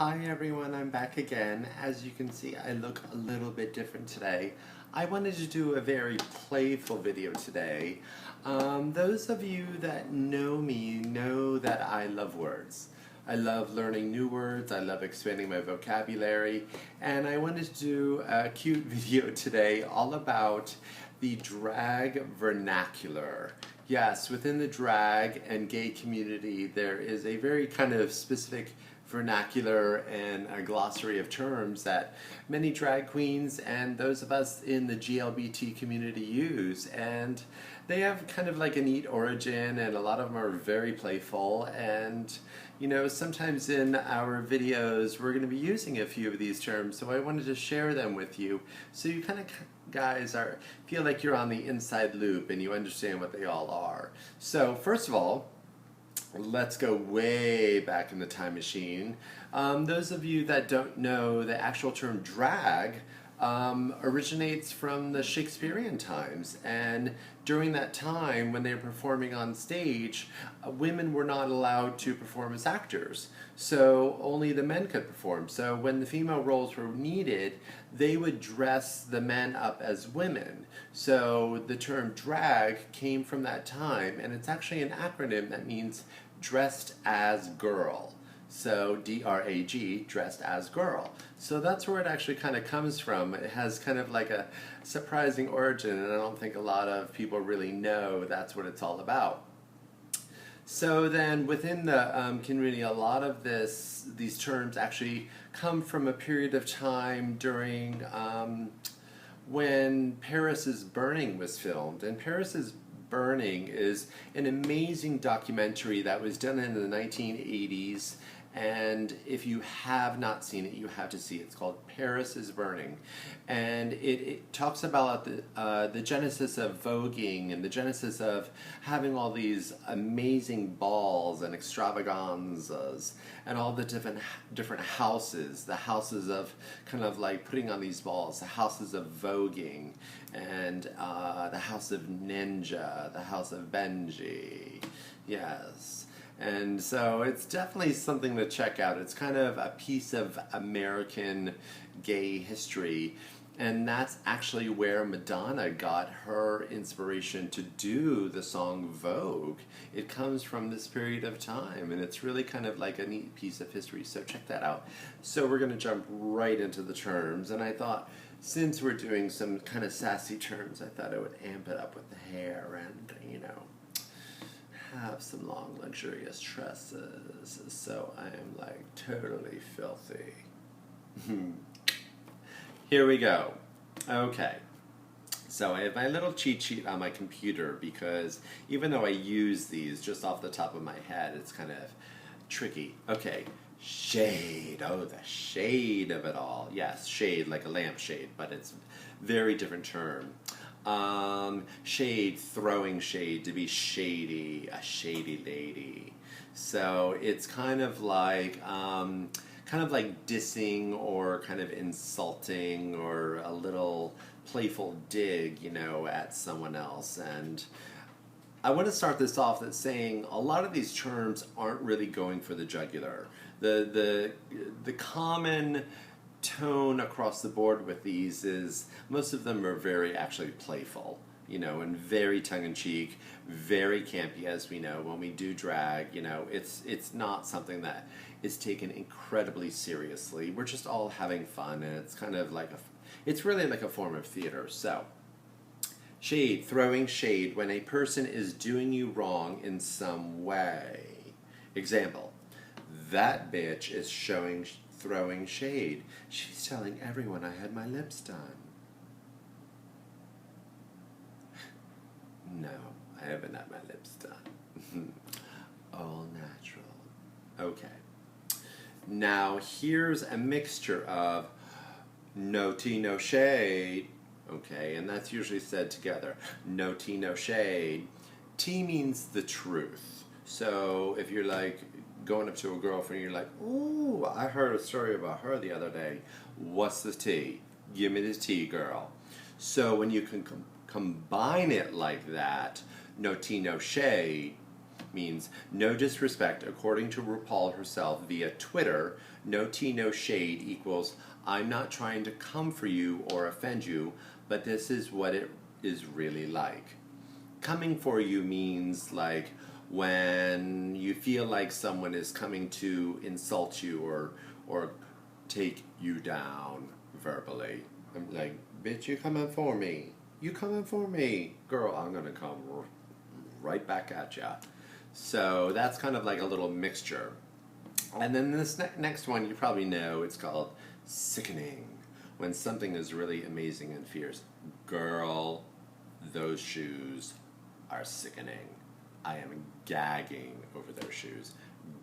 Hi everyone, I'm back again. As you can see, I look a little bit different today. I wanted to do a very playful video today. Those of you that know me know that I love words. I love learning new words, I love expanding my vocabulary, and I wanted to do a cute video today all about the drag vernacular. Yes, within the drag and gay community, there is a very kind of specific vernacular and a glossary of terms that many drag queens and those of us in the GLBT community use, and they have kind of like a neat origin, and a lot of them are very playful. And you know, sometimes in our videos we're going to be using a few of these terms, so I wanted to share them with you so you kind of guys feel like you're on the inside loop and you understand what they all are. So first of all, let's go way back in the time machine. Those of you that don't know, the actual term drag originates from the Shakespearean times, and during that time when they were performing on stage, women were not allowed to perform as actors, so only the men could perform. So when the female roles were needed, they would dress the men up as women. So the term drag came from that time, and it's actually an acronym that means dressed as girl. So D-R-A-G, dressed as girl. So that's where it actually kind of comes from. It has kind of like a surprising origin, and I don't think a lot of people really know that's what it's all about. So then within the community, a lot of these terms actually come from a period of time during when Paris is Burning was filmed. And Paris is Burning is an amazing documentary that was done in the 1980s, and if you have not seen it, you have to see it. It's called Paris is Burning, and it talks about the genesis of voguing and the genesis of having all these amazing balls and extravaganzas and all the different houses, the houses of kind of like putting on these balls, the houses of voguing, and the house of Ninja, the house of Benji, yes. And so it's definitely something to check out. It's kind of a piece of American gay history, and that's actually where Madonna got her inspiration to do the song Vogue. It comes from this period of time, and it's really kind of like a neat piece of history, so check that out. So we're going to jump right into the terms, and I thought since we're doing some kind of sassy terms, I thought I would amp it up with the hair and, you know, have some long luxurious tresses, so I am like totally filthy. Here we go. Okay, so I have my little cheat sheet on my computer because even though I use these just off the top of my head, it's kind of tricky. Okay, shade. Oh, the shade of it all. Yes, shade like a lampshade, but it's a very different term. Shade, throwing shade, to be shady, a shady lady. So it's kind of like dissing or kind of insulting or a little playful dig, you know, at someone else. And I want to start this off with saying a lot of these terms aren't really going for the jugular. The common tone across the board with these is most of them are very actually playful, you know, and very tongue-in-cheek, very campy. As we know, when we do drag, you know, it's not something that is taken incredibly seriously. We're just all having fun, and it's kind of like it's really like a form of theater. So shade, throwing shade when a person is doing you wrong in some way. Example, that bitch is throwing shade. She's telling everyone I had my lips done. No, I haven't had my lips done. All natural. Okay. Now here's a mixture of no tea, no shade. Okay, and that's usually said together. No tea, no shade. Tea means the truth. So if you're like going up to a girlfriend, you're like, ooh, I heard a story about her the other day. What's the tea? Give me the tea, girl. So when you can combine it like that, no tea, no shade, means no disrespect. According to RuPaul herself via Twitter, no tea, no shade equals I'm not trying to come for you or offend you, but this is what it is really like. Coming for you means like when you feel like someone is coming to insult you or take you down verbally. I'm like, bitch, you coming for me. You coming for me. Girl, I'm gonna come right back at ya. So that's kind of like a little mixture. And then this next one you probably know, it's called sickening. When something is really amazing and fierce. Girl, those shoes are sickening. I am gagging over their shoes.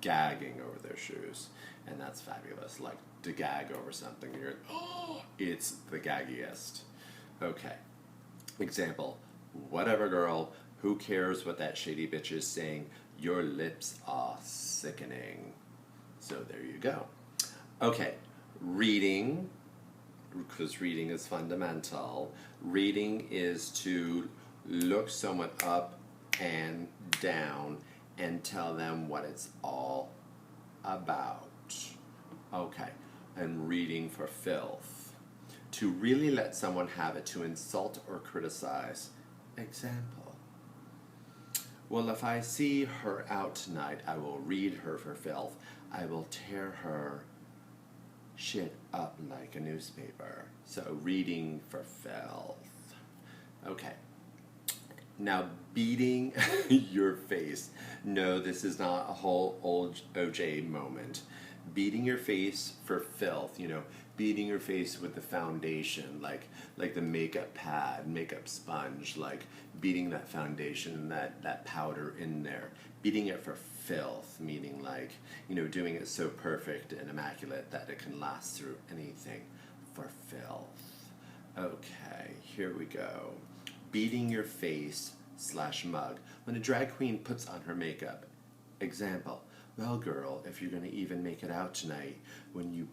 Gagging over their shoes. And that's fabulous. Like to gag over something. You're, oh, it's the gaggiest. Okay. Example. Whatever, girl. Who cares what that shady bitch is saying? Your lips are sickening. So there you go. Okay. Reading. Because reading is fundamental. Reading is to look someone up and down and tell them what it's all about. Okay, and reading for filth. To really let someone have it, to insult or criticize. Example. Well, if I see her out tonight, I will read her for filth. I will tear her shit up like a newspaper. So reading for filth. Okay. Now, beating your face. No, this is not a whole old OJ moment. Beating your face for filth, you know, beating your face with the foundation, like the makeup pad, makeup sponge, like beating that foundation, that powder in there. Beating it for filth, meaning like, you know, doing it so perfect and immaculate that it can last through anything. For filth. Okay, here we go. Beating your face / mug. When a drag queen puts on her makeup. Example. Well, girl, if you're going to even make it out tonight, then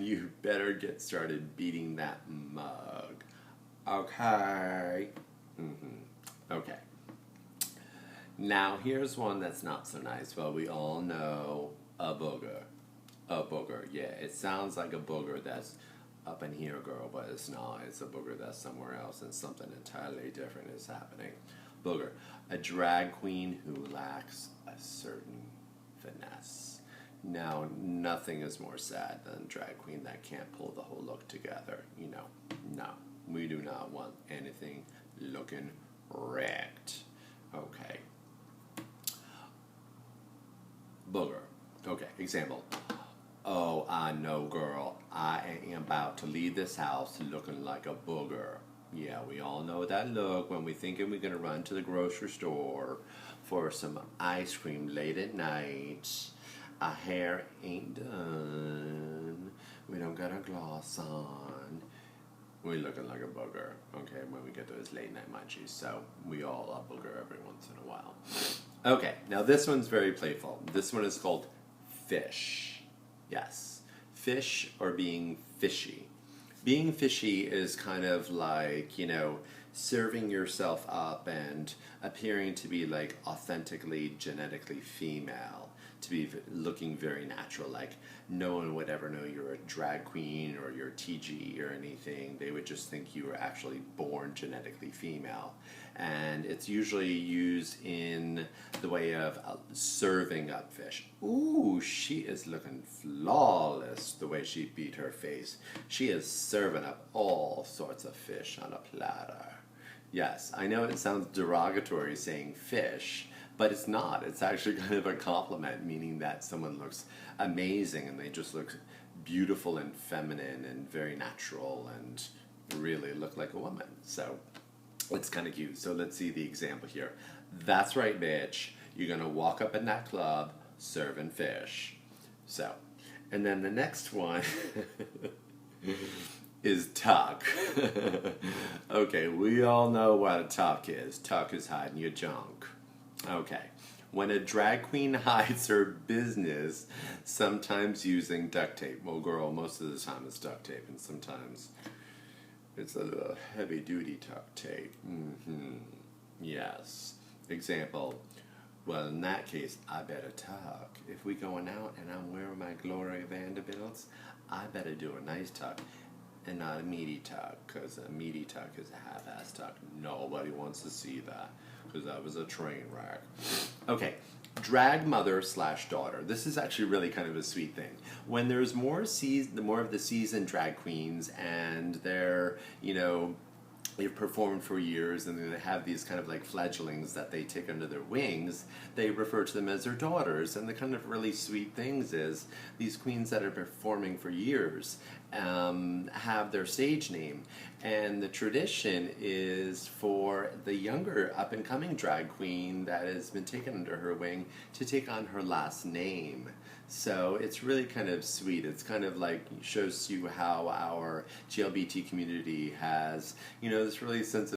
you better get started beating that mug. Okay. Okay. Now, here's one that's not so nice. Well, we all know a booger. A booger, yeah. It sounds like a booger that's up in here, girl, but it's not. It's a booger that's somewhere else and something entirely different is happening. Booger. A drag queen who lacks a certain finesse. Now, nothing is more sad than a drag queen that can't pull the whole look together. You know, no. We do not want anything looking wrecked. Okay. Booger. Okay, example. Oh, I know, girl. I am about to leave this house looking like a booger. Yeah, we all know that look when we're thinking we're going to run to the grocery store for some ice cream late at night. Our hair ain't done. We don't got our gloss on. We're looking like a booger, okay, when we get those late night munchies. So we all are booger every once in a while. Okay, now this one's very playful. This one is called fish. Yes, fish or being fishy. Being fishy is kind of like, you know, serving yourself up and appearing to be like authentically, genetically female, to be looking very natural, like no one would ever know you're a drag queen or you're TG or anything. They would just think you were actually born genetically female. And it's usually used in the way of serving up fish. Ooh, she is looking flawless the way she beat her face. She is serving up all sorts of fish on a platter. Yes, I know it sounds derogatory saying fish, but it's not. It's actually kind of a compliment, meaning that someone looks amazing and they just look beautiful and feminine and very natural and really look like a woman. So it's kind of cute. So let's see the example here. That's right, bitch. You're going to walk up in that club serving fish. So, and then the next one is tuck. Okay, we all know what a tuck is. Tuck is hiding your junk. Okay. When a drag queen hides her business, sometimes using duct tape. Well, girl, most of the time it's duct tape, and sometimes it's a little heavy-duty duct tape. Yes. Example, well, in that case, I better tuck. If we going out and I'm wearing my Glory Vanderbilts, I better do a nice tuck and not a meaty tuck, because a meaty tuck is a half-ass tuck. Nobody wants to see that, because that was a train wreck. Okay, drag mother slash daughter. This is actually really kind of a sweet thing. When there's more of the seasoned drag queens, and they're, they've performed for years, and then they have these kind of like fledglings that they take under their wings, they refer to them as their daughters. And the kind of really sweet things is these queens that are performing for years have their stage name. And the tradition is for the younger up-and-coming drag queen that has been taken under her wing to take on her last name. So it's really kind of sweet. It's kind of like shows you how our GLBT community has, this really sense of